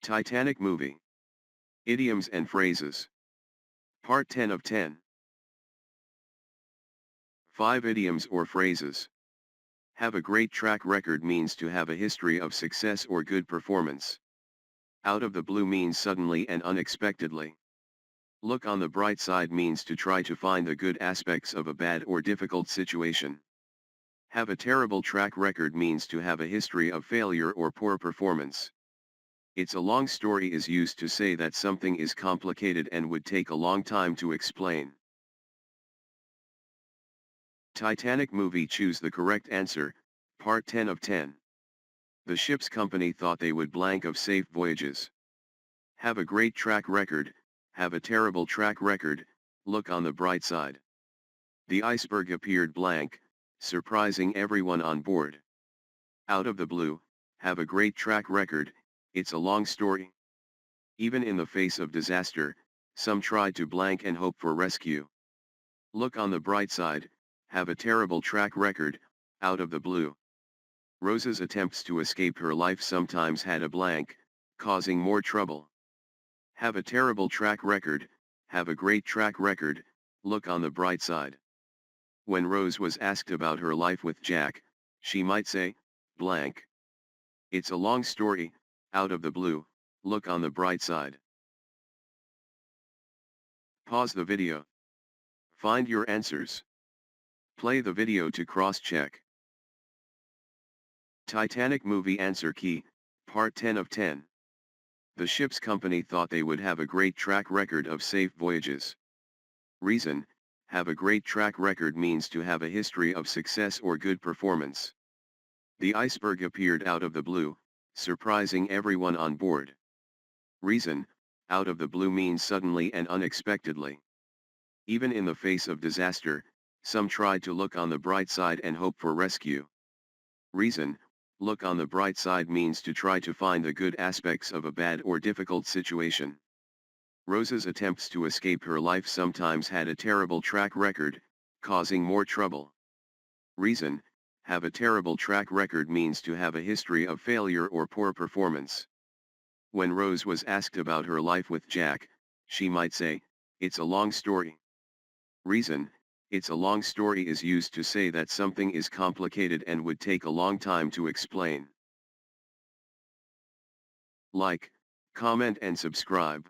Titanic movie. Idioms and phrases. Part 10 of 10. 5 idioms or phrases. Have a great track record means to have a history of success or good performance. Out of the blue means suddenly and unexpectedly. Look on the bright side means to try to find the good aspects of a bad or difficult situation. Have a terrible track record means to have a history of failure or poor performance. It's a long story is used to say that something is complicated and would take a long time to explain. Titanic movie. Choose the correct answer, part 10 of 10. The ship's company thought they would blank of safe voyages. Have a great track record, have a terrible track record, look on the bright side. The iceberg appeared blank, surprising everyone on board. Out of the blue, have a great track record, it's a long story. Even in the face of disaster, some tried to blank and hope for rescue. Look on the bright side, have a terrible track record, out of the blue. Rose's attempts to escape her life sometimes had a blank, causing more trouble. Have a terrible track record, have a great track record, look on the bright side. When Rose was asked about her life with Jack, she might say, blank. It's a long story, out of the blue, look on the bright side. Pause the video. Find your answers. Play the video to cross-check. Titanic movie answer key, part 10 of 10. The ship's company thought they would have a great track record of safe voyages. Reason, have a great track record means to have a history of success or good performance. The iceberg appeared out of the blue, surprising everyone on board. Reason, out of the blue means suddenly and unexpectedly. Even in the face of disaster, some tried to look on the bright side and hope for rescue. Reason, look on the bright side means to try to find the good aspects of a bad or difficult situation. Rose's attempts to escape her life sometimes had a terrible track record, causing more trouble. Reason, have a terrible track record means to have a history of failure or poor performance. When Rose was asked about her life with Jack, she might say, it's a long story. Reason, it's a long story is used to say that something is complicated and would take a long time to explain. Like, comment and subscribe.